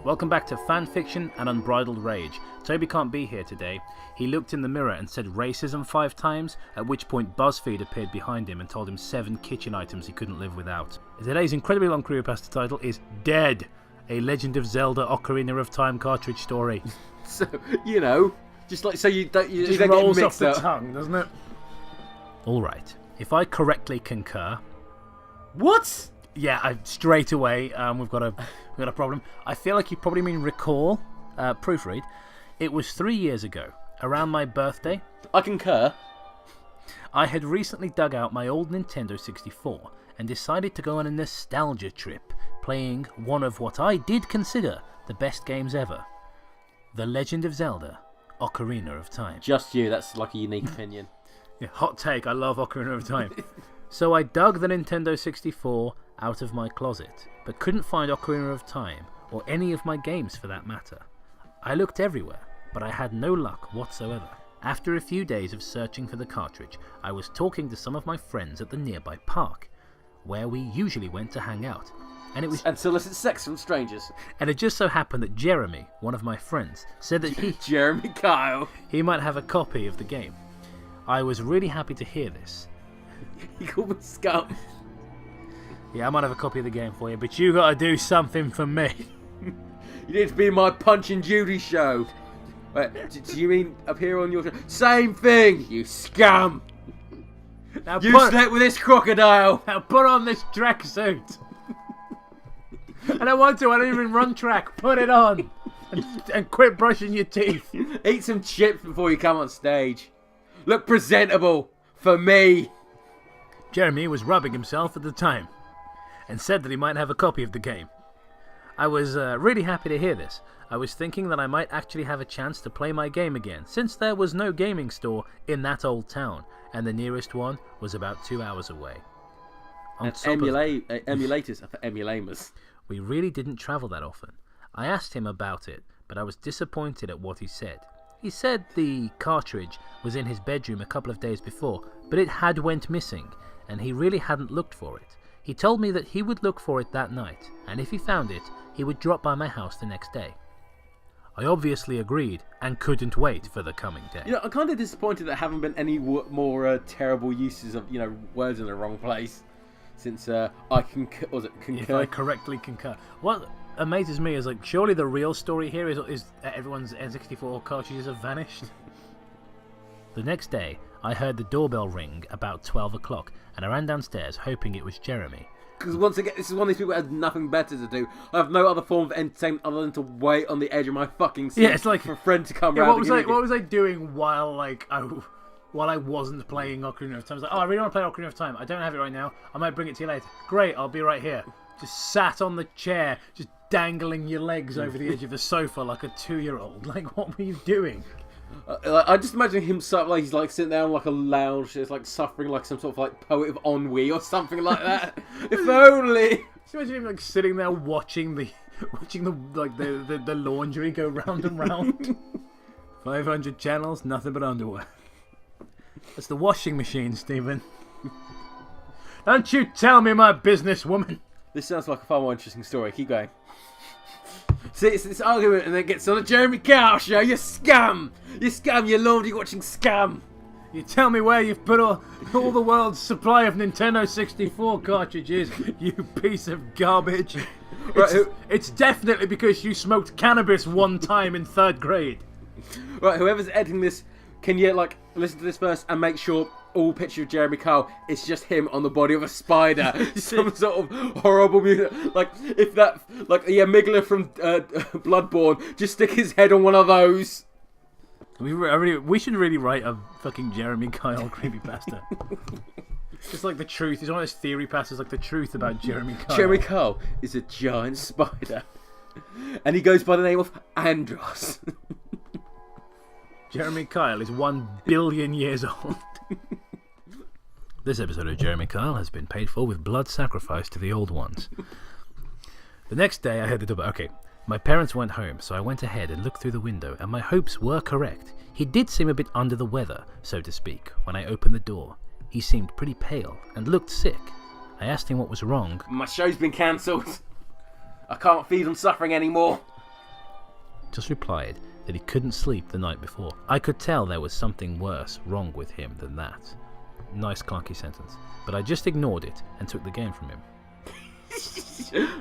Welcome back to Fanfiction and Unbridled Rage. Toby can't be here today. He looked in the mirror and said racism 5 times, at which point BuzzFeed appeared behind him and told him 7 kitchen items he couldn't live without. Today's incredibly long Creepypasta title is Dead, a Legend of Zelda Ocarina of Time cartridge story. So, just like so you don't rolls get off mixed the up. tongue, doesn't it? Alright, if I correctly concur... What? Yeah, straight away, we've got a problem. I feel like you probably mean recall. Proofread. It was 3 years ago, around my birthday. I concur. I had recently dug out my old Nintendo 64 and decided to go on a nostalgia trip, playing one of what I did consider the best games ever. The Legend of Zelda, Ocarina of Time. Just you, that's like a unique opinion. Yeah, hot take, I love Ocarina of Time. So I dug the Nintendo 64 out of my closet, but couldn't find Ocarina of Time, or any of my games for that matter. I looked everywhere, but I had no luck whatsoever. After a few days of searching for the cartridge, I was talking to some of my friends at the nearby park, where we usually went to hang out. And solicit sex from strangers. And it just so happened that Jeremy, one of my friends, said that Jeremy Kyle. he might have a copy of the game. I was really happy to hear this. He called me scum. Yeah, I might have a copy of the game for you, but you gotta do something for me. You need to be in my Punch and Judy show. Wait, do you mean appear on your show? Same thing, you scum! Now You slept with this crocodile! Now put on this tracksuit. I don't want to, I don't even run track. Put it on. And quit brushing your teeth. Eat some chips before you come on stage. Look presentable for me. Jeremy was rubbing himself at the time and said that he might have a copy of the game. I was really happy to hear this. I was thinking that I might actually have a chance to play my game again, since there was no gaming store in that old town, and the nearest one was about 2 hours away. Emulators are for emulators. We really didn't travel that often. I asked him about it, but I was disappointed at what he said. He said the cartridge was in his bedroom a couple of days before, but it had went missing, and he really hadn't looked for it. He told me that he would look for it that night, and if he found it, he would drop by my house the next day. I obviously agreed, and couldn't wait for the coming day. I'm kind of disappointed there haven't been any more terrible uses of, words in the wrong place. Since I concur. If I correctly concur. What amazes me is, surely the real story here is that everyone's N64 cartridges have vanished. The next day, I heard the doorbell ring about 12 o'clock, and I ran downstairs hoping it was Jeremy. Because once again, this is one of these people who has nothing better to do. I have no other form of entertainment other than to wait on the edge of my fucking seat for a friend to come round. What was I doing while I wasn't playing Ocarina of Time? I was like, I really want to play Ocarina of Time. I don't have it right now. I might bring it to you later. Great, I'll be right here. Just sat on the chair, just dangling your legs over the edge of the sofa like a 2-year-old. What were you doing? I just imagine him he's sitting there on a lounge, just suffering like some sort of poet of ennui or something like that. If only. Just imagine him sitting there watching the laundry go round and round. 500 channels, nothing but underwear. That's the washing machine, Stephen. Don't you tell me my business, woman. This sounds like a far more interesting story. Keep going. See, it's this argument, and then it gets on the Jeremy Kyle show. You scum! You scum! You laundry watching scum! You tell me where you've put all the world's supply of Nintendo 64 cartridges, you piece of garbage. It's definitely because you smoked cannabis one time in 3rd grade. Right, whoever's editing this, can you listen to this first and make sure all picture of Jeremy Kyle is just him on the body of a spider? Some sort of horrible music. If that, the amygdala from Bloodborne, just stick his head on one of those. We should really write a fucking Jeremy Kyle creepypasta. It's the truth. He's one of those theory pastas, the truth about Jeremy Kyle. Jeremy Kyle is a giant spider, and he goes by the name of Andros. Jeremy Kyle is 1 billion years old. This episode of Jeremy Kyle has been paid for with blood sacrifice to the old ones. The next day I heard the doorbell. Okay, my parents went home, so I went ahead and looked through the window, and my hopes were correct. He did seem a bit under the weather, so to speak, when I opened the door. He seemed pretty pale and looked sick. I asked him what was wrong. My show's been cancelled. I can't feed on suffering anymore. just replied that he couldn't sleep the night before. I could tell there was something worse wrong with him than that. Nice clunky sentence. But I just ignored it and took the game from him.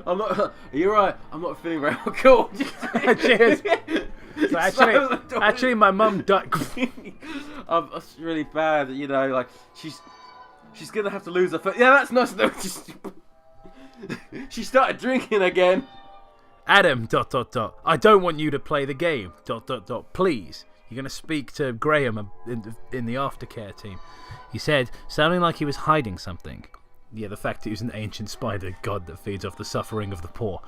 I'm not. You're right. I'm not feeling very cool. Cheers. So actually, my mum died. That's really bad. You know, like she's gonna have to lose her foot. Yeah, that's nice. She started drinking again. Adam. ... I don't want you to play the game. ... Please. You're gonna speak to Graham in the aftercare team. He said, sounding like he was hiding something. Yeah, the fact he was an ancient spider god that feeds off the suffering of the poor.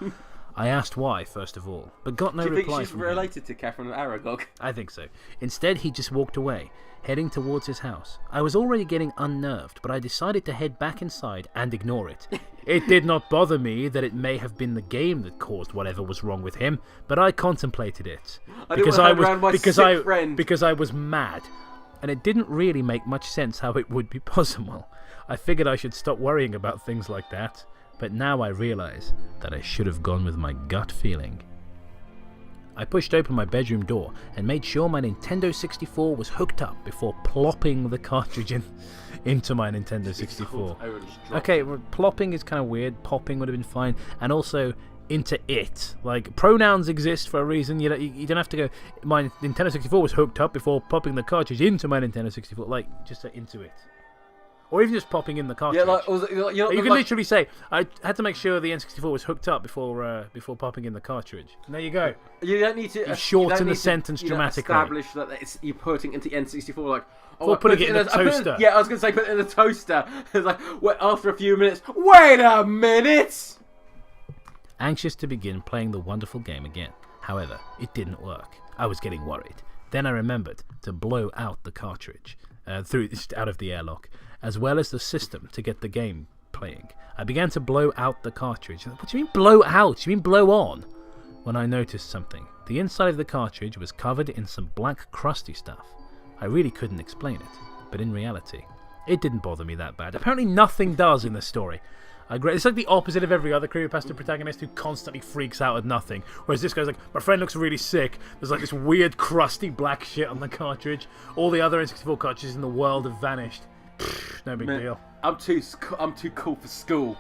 I asked why, first of all, but got no reply. Do you think she's related to Catherine of Aragog? I think so. Instead, he just walked away, heading towards his house. I was already getting unnerved, but I decided to head back inside and ignore it. It did not bother me that it may have been the game that caused whatever was wrong with him, but I contemplated it. Because I was mad. And it didn't really make much sense how it would be possible. I figured I should stop worrying about things like that, but now I realize that I should have gone with my gut feeling. I pushed open my bedroom door and made sure my Nintendo 64 was hooked up before plopping the cartridge into my Nintendo 64. Okay, well, plopping is kind of weird, popping would have been fine, and also into it. Like, pronouns exist for a reason. You don't have to go, my Nintendo 64 was hooked up before popping the cartridge into my Nintendo 64. Like, just say into it. Or even just popping in the cartridge. Yeah, like, you can literally say, I had to make sure the N64 was hooked up before popping in the cartridge. And there you go. You don't need to... You shorten the sentence dramatically. Establish that you're putting into N64, like... Or putting it in a toaster. I was going to say put it in a toaster. It's like, after a few minutes, wait a minute! Anxious to begin playing the wonderful game again. However, it didn't work. I was getting worried. Then I remembered to blow out the cartridge out of the airlock, as well as the system to get the game playing. I began to blow out the cartridge. What do you mean blow out? You mean blow on? When I noticed something. The inside of the cartridge was covered in some black crusty stuff. I really couldn't explain it, but in reality, it didn't bother me that bad. Apparently nothing does in this story. It's like the opposite of every other Creepypasta protagonist who constantly freaks out at nothing. Whereas this guy's like, my friend looks really sick. There's like this weird crusty black shit on the cartridge. All the other N64 cartridges in the world have vanished. No big deal. I'm too cool for school.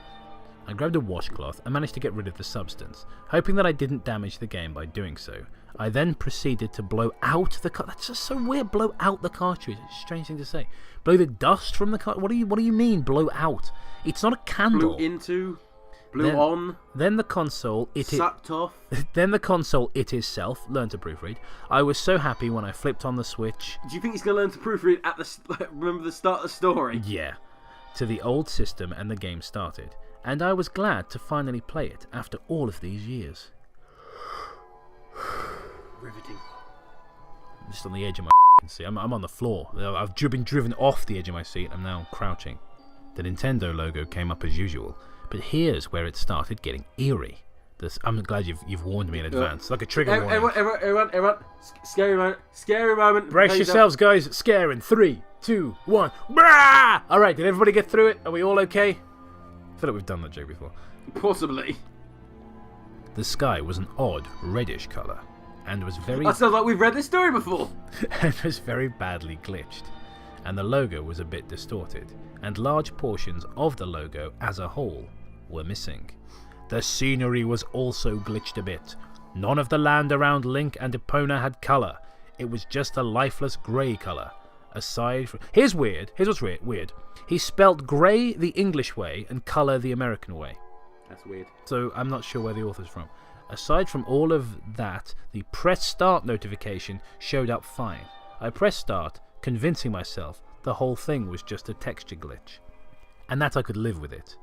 I grabbed a washcloth and managed to get rid of the substance, hoping that I didn't damage the game by doing so. I then proceeded to blow out the cartridge. That's just so weird, blow out the cartridge. It's a strange thing to say. Blow the dust from the cartridge. What do you mean, blow out? It's not a candle. Blew on. Then the console, sucked off. Then the console, it itself, learned to proofread. I was so happy when I flipped on the switch. Do you think he's going to learn to proofread at remember the start of the story? Yeah. To the old system and the game started. And I was glad to finally play it after all of these years. Riveting. I'm just on the edge of my seat. I'm on the floor. I've been driven off the edge of my seat. I'm now crouching. The Nintendo logo came up as usual, but here's where it started getting eerie. I'm glad you've warned me in advance, like a trigger warning. Everyone, scary moment. Brace yourselves, guys. Scare in 3, 2, 1. Brah! All right, did everybody get through it? Are we all okay? I feel like we've done that joke before. Possibly. The sky was an odd reddish colour, and was very... That sounds like we've read this story before. And was very badly glitched, and the logo was a bit distorted, and large portions of the logo as a whole were missing. The scenery was also glitched a bit. None of the land around Link and Epona had colour. It was just a lifeless grey colour. Aside from... Here's what's weird. He spelt grey the English way and colour the American way. That's weird. So I'm not sure where the author's from. Aside from all of that, the press start notification showed up fine. I pressed start, convincing myself the whole thing was just a texture glitch, and that I could live with it.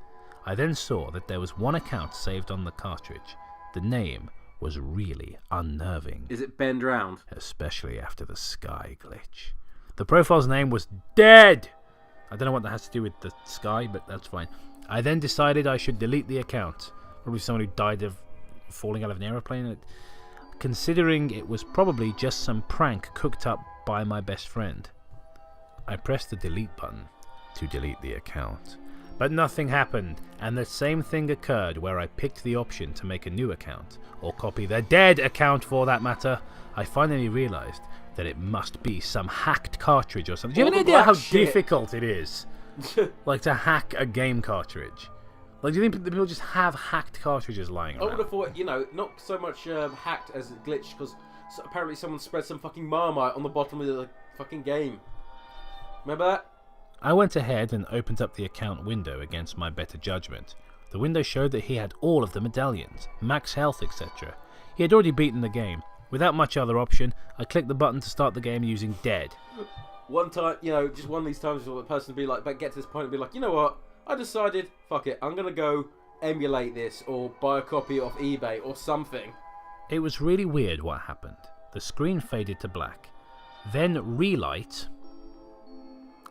I then saw that there was one account saved on the cartridge. The name was really unnerving. Is it Bend Round? Especially after the sky glitch. The profile's name was Dead! I don't know what that has to do with the sky, but that's fine. I then decided I should delete the account. Probably someone who died of falling out of an aeroplane. Considering it was probably just some prank cooked up by my best friend. I pressed the delete button to delete the account, But nothing happened, and the same thing occurred where I picked the option to make a new account, or copy the dead account for that matter. I finally realised that it must be some hacked cartridge or something. Do you have any idea how difficult it is? Like, to hack a game cartridge? Like, do you think people just have hacked cartridges lying around? I would have thought, not so much hacked as glitched, because apparently someone spread some fucking Marmite on the bottom of the fucking game. Remember that? I went ahead and opened up the account window against my better judgment. The window showed that he had all of the medallions, max health, etc. He had already beaten the game. Without much other option, I clicked the button to start the game using dead. One time, just one of these times where the person would be like, but get to this point and be like, you know what? I decided, fuck it, I'm going to go emulate this or buy a copy off eBay or something. It was really weird what happened. The screen faded to black. Then relight.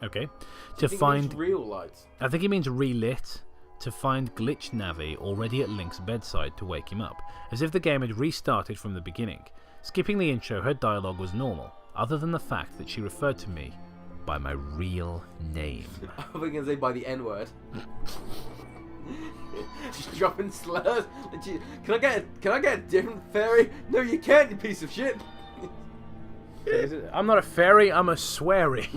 Okay. To find real lights. I think he means relit. To find glitched Navi already at Link's bedside to wake him up, as if the game had restarted from the beginning. Skipping the intro, her dialogue was normal, other than the fact that she referred to me by my real name. I was going to say by the N-word. Just dropping slurs. Can I get a different fairy? No, you can't, you piece of shit. I'm not a fairy, I'm a sweary.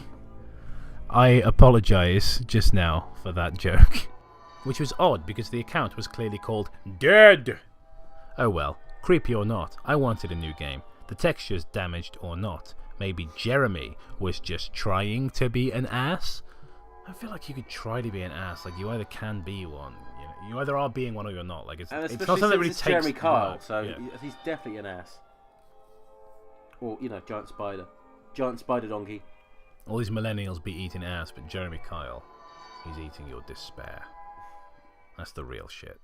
I apologise just now for that joke. Which was odd because the account was clearly called Dead. Oh well, creepy or not, I wanted a new game. The textures damaged or not. Maybe Jeremy was just trying to be an ass? I feel like you could try to be an ass. Like, you either can be one. You either are being one or you're not. Like, it's not something that really takes Jeremy Kyle, work. so yeah. He's definitely an ass. Or, giant spider. Giant spider donkey. All these millennials be eating ass, but Jeremy Kyle, he's eating your despair. That's the real shit.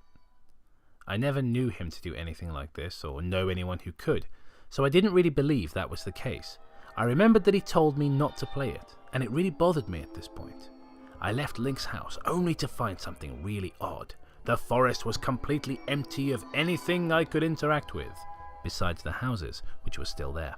I never knew him to do anything like this, or know anyone who could, so I didn't really believe that was the case. I remembered that he told me not to play it, and it really bothered me at this point. I left Link's house only to find something really odd. The forest was completely empty of anything I could interact with, besides the houses, which were still there.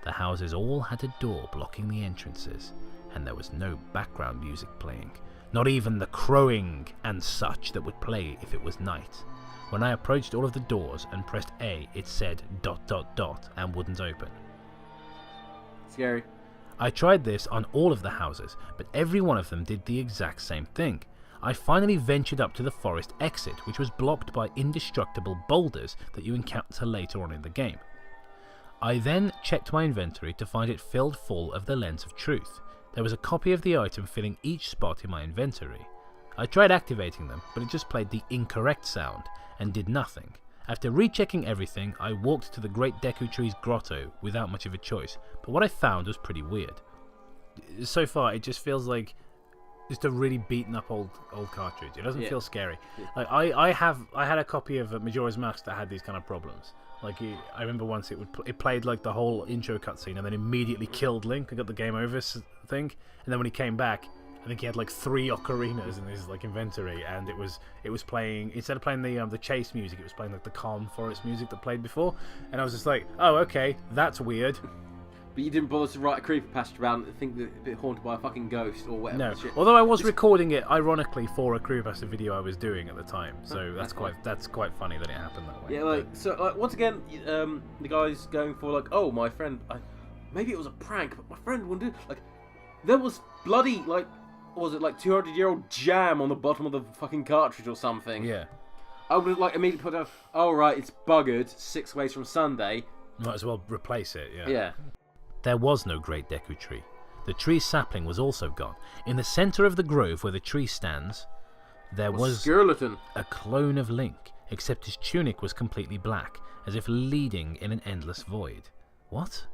The houses all had a door blocking the entrances, and there was no background music playing, not even the crowing and such that would play if it was night. When I approached all of the doors and pressed A, it said ... and wouldn't open. Scary. I tried this on all of the houses, but every one of them did the exact same thing. I finally ventured up to the forest exit, which was blocked by indestructible boulders that you encounter later on in the game. I then checked my inventory to find it filled full of the Lens of Truth. There was a copy of the item filling each spot in my inventory. I tried activating them, but it just played the incorrect sound and did nothing. After rechecking everything, I walked to the Great Deku Tree's grotto without much of a choice, but what I found was pretty weird. So far, it just feels like just a really beaten up old cartridge. It doesn't feel scary. Yeah. Like I had a copy of Majora's Mask that had these kind of problems. Like I remember once it played like the whole intro cutscene and then immediately killed Link and got the game over thing. And then when he came back, I think he had like 3 ocarinas in his like inventory, and it was playing, instead of playing the chase music, it was playing like the calm forest music that played before. And I was just like, oh okay, that's weird. But you didn't bother to write a creepypasta about it and think that it's haunted by a fucking ghost or whatever. No, although I was recording it ironically for a creepypasta video I was doing at the time, so that's quite funny that it happened that way. Yeah, once again, the guy's going for like, oh, my friend, maybe it was a prank, but my friend wouldn't do it. Like, there was bloody like, what was it, like 200-year-old jam on the bottom of the fucking cartridge or something. Yeah. I would have like immediately put out, oh right, it's buggered 6 ways from Sunday. Might as well replace it. Yeah. Yeah. There was no Great Deku Tree. The tree's sapling was also gone. In the centre of the grove where the tree stands, there was skeleton. A clone of Link, except his tunic was completely black, as if leading in an endless void. What?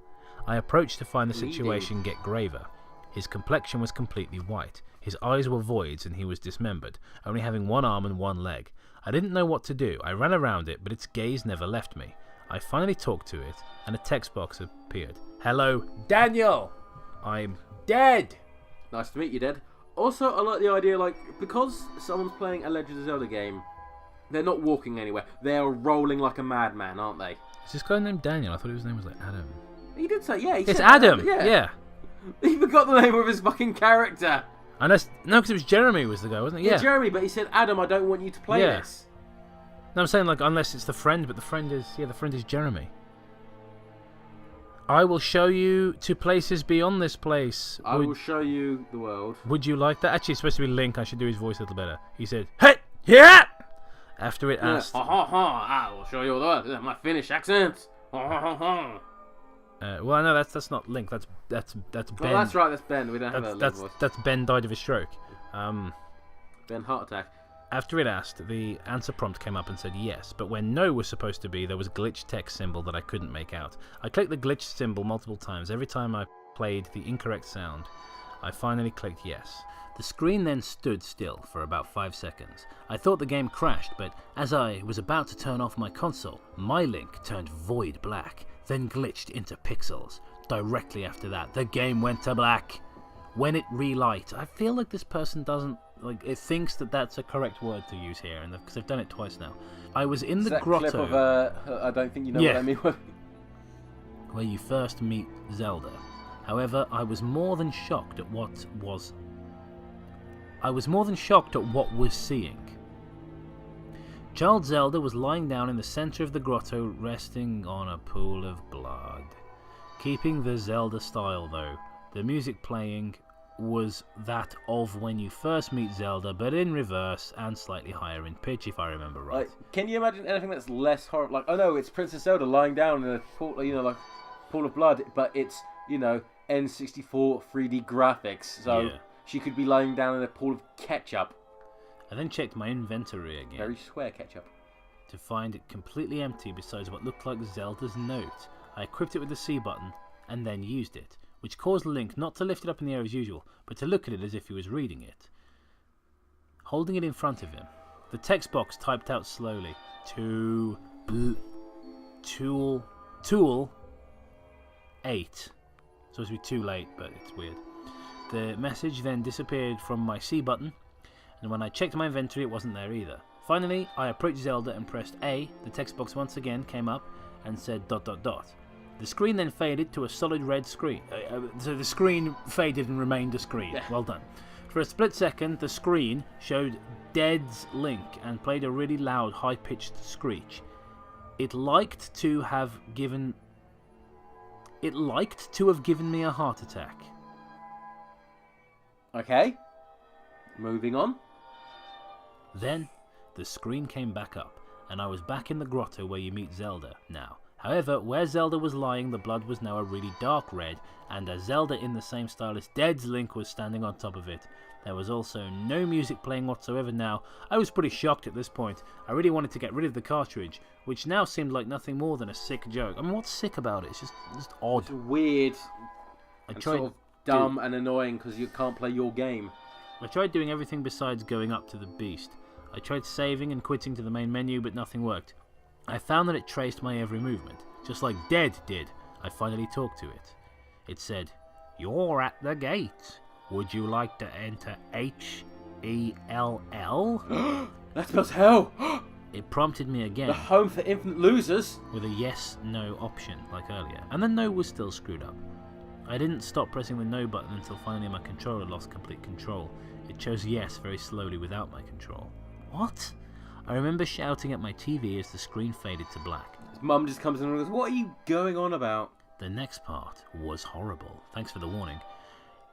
I approached to find the situation get graver. His complexion was completely white, his eyes were voids and he was dismembered, only having 1 arm and 1 leg. I didn't know what to do. I ran around it, but its gaze never left me. I finally talked to it, and a text box appeared. Hello, Daniel! I'm dead! Nice to meet you, Dead. Also, I like the idea, like, because someone's playing a Legend of Zelda game, they're not walking anywhere. They're rolling like a madman, aren't they? Is this guy named Daniel? I thought his name was like Adam. He did say, yeah. It's Adam! Yeah. He forgot the name of his fucking character. Unless no, because it was Jeremy was the guy, wasn't it? Yeah, Jeremy, but he said, Adam, I don't want you to play this. No, I'm saying like unless it's the friend, but the friend is Jeremy. I will show you to places beyond this place. I will show you the world. Would you like that? Actually, it's supposed to be Link. I should do his voice a little better. He said, "Hey, yeah." After it asked, "Ha ha ha! I will show you the world." That's my Finnish accent. Ha ha ha. Well, no, that's not Link. That's Ben. Oh, that's right. That's Ben. We don't have a voice. That's Ben died of a stroke. Ben heart attack. After it asked, the answer prompt came up and said yes, but where no was supposed to be, there was a glitch text symbol that I couldn't make out. I clicked the glitch symbol multiple times. Every time I played the incorrect sound, I finally clicked yes. The screen then stood still for about 5 seconds. I thought the game crashed, but as I was about to turn off my console, my Link turned void black, then glitched into pixels. Directly after that, the game went to black. When it relight, I feel like this person doesn't it thinks that that's a correct word to use here, and because I've done it twice now. I was in the grotto. Clip of I don't think you know what I mean. Where you first meet Zelda. However, I was more than shocked at what was seeing. Child Zelda was lying down in the center of the grotto, resting on a pool of blood. Keeping the Zelda style though, the music playing was that of when you first meet Zelda, but in reverse and slightly higher in pitch, if I remember right. Can you imagine anything that's less horrible? Like, oh no, it's Princess Zelda lying down in a pool, pool of blood, but it's N64 3D graphics, so she could be lying down in a pool of ketchup. I then checked my inventory again. Very square ketchup. To find it completely empty besides what looked like Zelda's note. I equipped it with the C button and then used it, which caused Link not to lift it up in the air as usual, but to look at it as if he was reading it. Holding it in front of him, the text box typed out slowly, Tool 8. It's supposed to be too late, but it's weird. The message then disappeared from my C button, and when I checked my inventory it wasn't there either. Finally, I approached Zelda and pressed A. The text box once again came up and said ... The screen then faded to a solid red screen. So the screen faded and remained a screen. Yeah. Well done. For a split second, the screen showed Dead's Link and played a really loud, high-pitched screech. It liked to have given me a heart attack. Okay. Moving on. Then, the screen came back up, and I was back in the grotto where you meet Zelda now. However, where Zelda was lying, the blood was now a really dark red, and as Zelda in the same style as Dead's Link was standing on top of it. There was also no music playing whatsoever now. I was pretty shocked at this point. I really wanted to get rid of the cartridge, which now seemed like nothing more than a sick joke. I mean, what's sick about it? It's just odd. It's weird. Sort of dumb and annoying because you can't play your game. I tried doing everything besides going up to the beast. I tried saving and quitting to the main menu, but nothing worked. I found that it traced my every movement, just like Dead did. I finally talked to it. It said, "You're at the gate. Would you like to enter H-E-L-L?" That spells hell! It prompted me again. The home for infinite losers! With a yes-no option, like earlier. And the no was still screwed up. I didn't stop pressing the no button until finally my controller lost complete control. It chose yes very slowly without my control. What? I remember shouting at my TV as the screen faded to black. His mum just comes in and goes, "What are you going on about?" The next part was horrible. Thanks for the warning.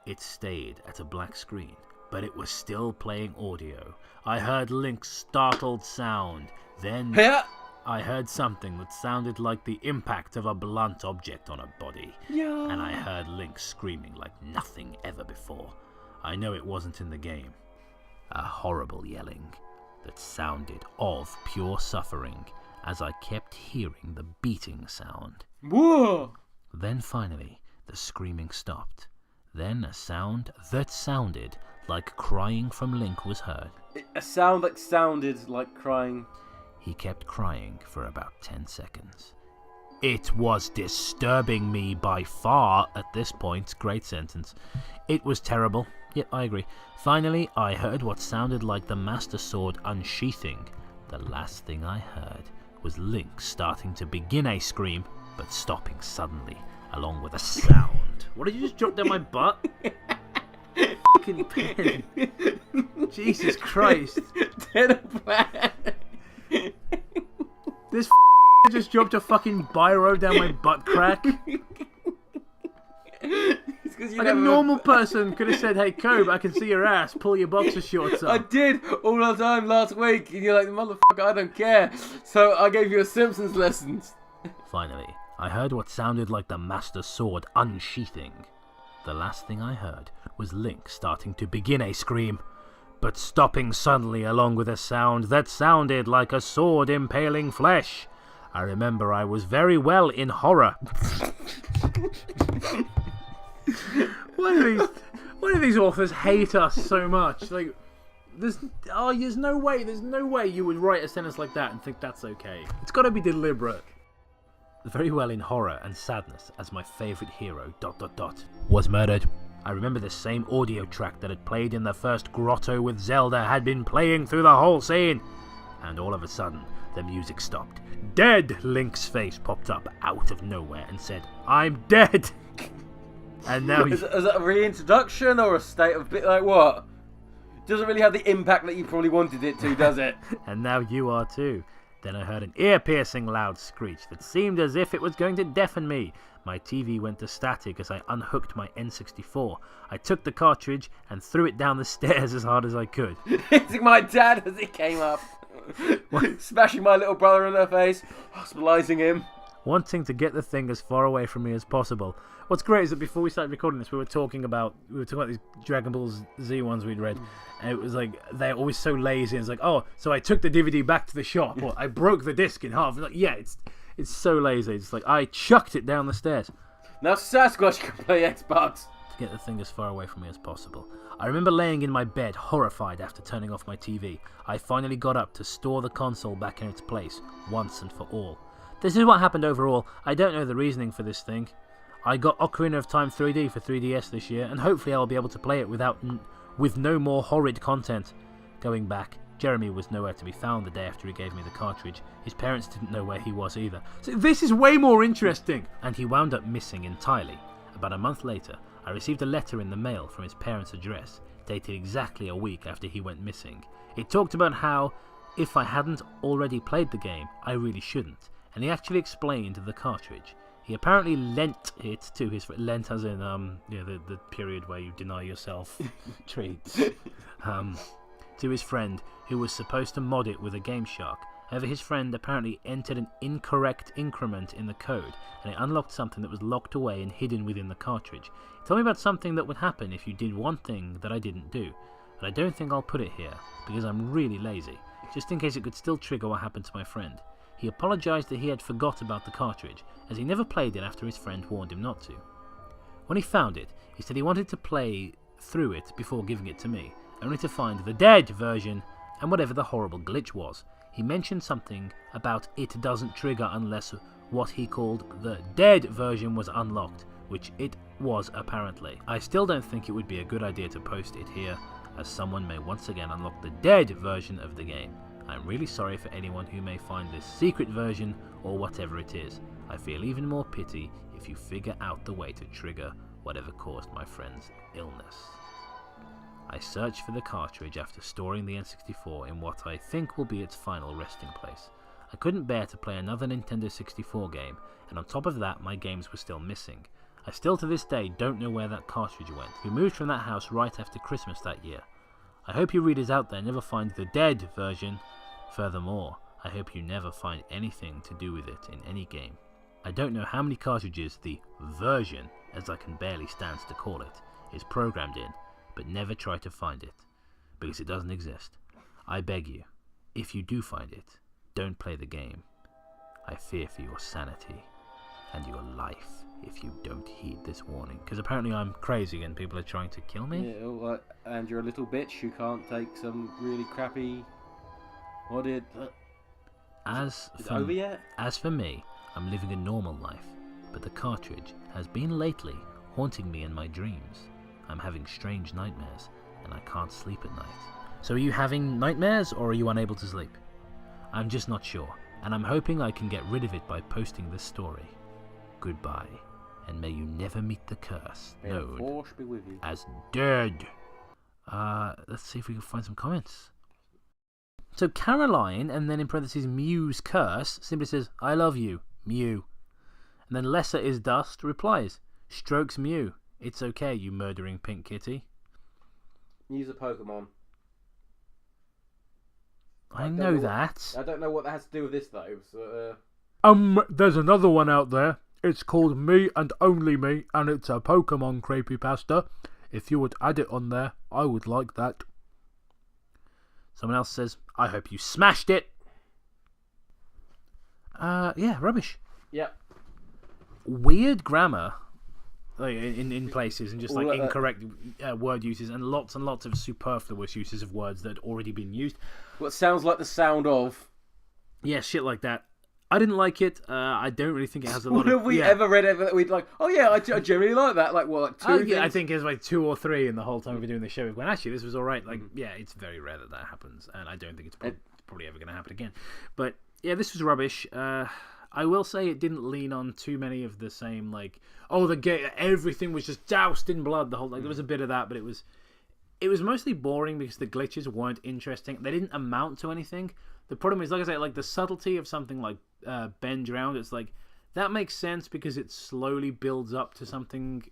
It stayed at a black screen, but it was still playing audio. I heard Link's startled sound. Then I heard something that sounded like the impact of a blunt object on a body. Yeah. And I heard Link screaming like nothing ever before. I know it wasn't in the game. A horrible yelling that sounded of pure suffering as I kept hearing the beating sound. Whoa! Then finally, the screaming stopped. Then a sound that sounded like crying from Link was heard. A sound that sounded like crying. He kept crying for about 10 seconds. It was disturbing me by far at this point. Great sentence. It was terrible. Yep, I agree. Finally, I heard what sounded like the Master Sword unsheathing. The last thing I heard was Link starting to begin a scream, but stopping suddenly, along with a sound. What did you just drop down my butt? fucking pen. Jesus Christ. Dead plan. This just dropped a fucking biro down my butt crack. Like a normal person could have said, "Hey, Cobe, I can see your ass. Pull your boxer shorts up." I did all the time last week, and you're like, "Motherfucker, I don't care." So I gave you a Simpsons lessons. Finally, I heard what sounded like the Master Sword unsheathing. The last thing I heard was Link starting to begin a scream, but stopping suddenly along with a sound that sounded like a sword impaling flesh. I remember I was very well in horror. Why do these authors hate us so much? Like, there's no way you would write a sentence like that and think that's okay. It's got to be deliberate. Very well in horror and sadness as my favourite hero ... was murdered. I remember the same audio track that had played in the first grotto with Zelda had been playing through the whole scene. And all of a sudden, the music stopped. Dead! Link's face popped up out of nowhere and said, "I'm dead!" And now is that a reintroduction or a state of bit like what? Doesn't really have the impact that you probably wanted it to, does it? And now you are too. Then I heard an ear-piercing loud screech that seemed as if it was going to deafen me. My TV went to static as I unhooked my N64. I took the cartridge and threw it down the stairs as hard as I could. Hitting my dad as he came up. Smashing my little brother in the face. Hospitalising him. Wanting to get the thing as far away from me as possible. What's great is that before we started recording this, we were talking about these Dragon Ball Z ones we'd read, and it was like they're always so lazy. And it's like, oh, so I took the DVD back to the shop, or I broke the disc in half. Like, yeah, it's so lazy. It's like I chucked it down the stairs. Now Sasquatch can play Xbox. To get the thing as far away from me as possible. I remember laying in my bed, horrified after turning off my TV. I finally got up to store the console back in its place, once and for all. This is what happened overall. I don't know the reasoning for this thing. I got Ocarina of Time 3D for 3DS this year, and hopefully I'll be able to play it with no more horrid content. Going back, Jeremy was nowhere to be found the day after he gave me the cartridge. His parents didn't know where he was either. So this is way more interesting! And he wound up missing entirely. About a month later, I received a letter in the mail from his parents' address, dated exactly a week after he went missing. It talked about how, if I hadn't already played the game, I really shouldn't. And he actually explained the cartridge. He apparently lent it to his friend. Lent as in, the period where you deny yourself treats. To his friend, who was supposed to mod it with a Game Shark. However, his friend apparently entered an incorrect increment in the code, and it unlocked something that was locked away and hidden within the cartridge. He told me about something that would happen if you did one thing that I didn't do, but I don't think I'll put it here, because I'm really lazy, just in case it could still trigger what happened to my friend. He apologised that he had forgot about the cartridge, as he never played it after his friend warned him not to. When he found it, he said he wanted to play through it before giving it to me, only to find the dead version and whatever the horrible glitch was. He mentioned something about it doesn't trigger unless what he called the dead version was unlocked, which it was apparently. I still don't think it would be a good idea to post it here, as someone may once again unlock the dead version of the game. I'm really sorry for anyone who may find this secret version or whatever it is. I feel even more pity if you figure out the way to trigger whatever caused my friend's illness. I searched for the cartridge after storing the N64 in what I think will be its final resting place. I couldn't bear to play another Nintendo 64 game, and on top of that my games were still missing. I still to this day don't know where that cartridge went. We moved from that house right after Christmas that year. I hope you readers out there never find the dead version. Furthermore, I hope you never find anything to do with it in any game. I don't know how many cartridges the version, as I can barely stand to call it, is programmed in, but never try to find it, because it doesn't exist. I beg you, if you do find it, don't play the game. I fear for your sanity and your life if you don't heed this warning, because apparently I'm crazy and people are trying to kill me. Yeah, and you're a little bitch who can't take some really crappy... What did... As Is it over yet? As for me, I'm living a normal life, but the cartridge has been lately haunting me in my dreams. I'm having strange nightmares, and I can't sleep at night. So are you having nightmares, or are you unable to sleep? I'm just not sure, and I'm hoping I can get rid of it by posting this story. Goodbye, and may you never meet the curse May the known force be with you. as dead. Let's see if we can find some comments. So Caroline, and then in parentheses Mew's curse, simply says, I love you, Mew. And then Lesser is Dust replies, strokes Mew. It's okay, you murdering pink kitty. Use a Pokemon. I know that. I don't know what that has to do with this though. So, There's another one out there. It's called Me and Only Me, and it's a Pokemon creepypasta. If you would add it on there, I would like that. Someone else says, I hope you smashed it. Yeah, rubbish. Yep. Weird grammar like, in places, and just like incorrect word uses, and lots of superfluous uses of words that had already been used. What sounds like the sound of. Yeah, shit like that. I didn't like it. I don't really think it has a lot What have we ever read ever that we'd like, oh yeah, I generally like that. Like, what, like two things? I think there's like 2 or 3 in the whole time we've been doing the show. We've gone, actually, this was alright. Like, yeah, it's very rare that happens, and I don't think it's probably ever going to happen again. But, yeah, this was rubbish. I will say it didn't lean on too many of the same, like, oh, everything was just doused in blood. The whole, like, there was a bit of that, but it was mostly boring because the glitches weren't interesting. They didn't amount to anything. The problem is, like I say, like the subtlety of something like Bend Around, it's like, that makes sense because it slowly builds up to something,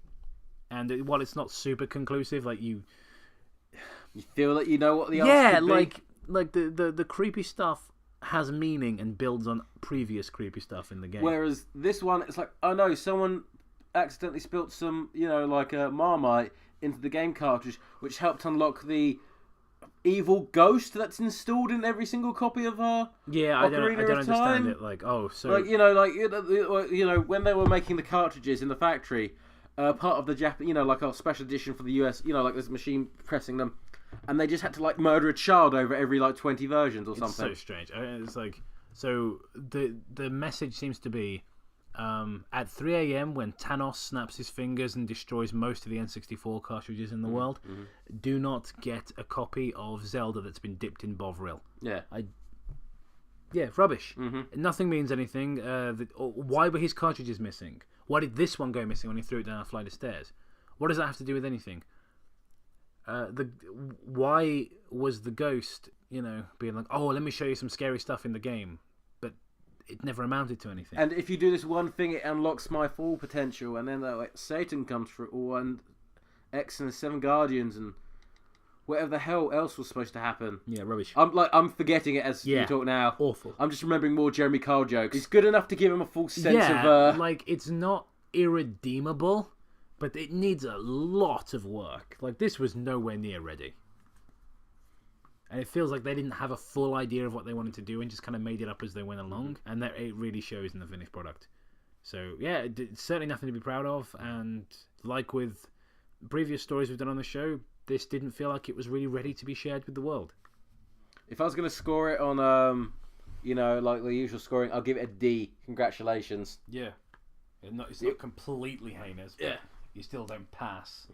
and while it's not super conclusive, like you feel that you know what the answer could be. like the creepy stuff has meaning and builds on previous creepy stuff in the game. Whereas this one, it's like, oh no, someone accidentally spilt some, like a Marmite into the game cartridge, which helped unlock the evil ghost that's installed in every single copy of her. Yeah, I don't understand it. Like, oh, so like when they were making the cartridges in the factory, part of the like a special edition for the US, like this machine pressing them, and they just had to like murder a child over every like 20 versions or something. It's so strange. It's like, so the message seems to be at 3 a.m. when Thanos snaps his fingers and destroys most of the N64 cartridges in the world, do not get a copy of Zelda that's been dipped in Bovril. Yeah. Yeah, rubbish. Nothing means anything. Why were his cartridges missing? Why did this one go missing when he threw it down a flight of stairs? What does that have to do with anything? Why was the ghost, being like, oh, let me show you some scary stuff in the game, but it never amounted to anything. And if you do this one thing, it unlocks my full potential, and then like Satan comes through, and X and the 7 Guardians, and whatever the hell else was supposed to happen. Yeah, rubbish. I'm forgetting it as you talk now. Awful. I'm just remembering more Jeremy Kyle jokes. It's good enough to give him a full sense of. Like it's not irredeemable, but it needs a lot of work. Like this was nowhere near ready. And it feels like they didn't have a full idea of what they wanted to do and just kind of made it up as they went along. And that it really shows in the finished product. So, yeah, it's certainly nothing to be proud of. And like with previous stories we've done on the show, this didn't feel like it was really ready to be shared with the world. If I was going to score it on, like the usual scoring, I'll give it a D. Congratulations. Yeah. It's not completely heinous, but you still don't pass.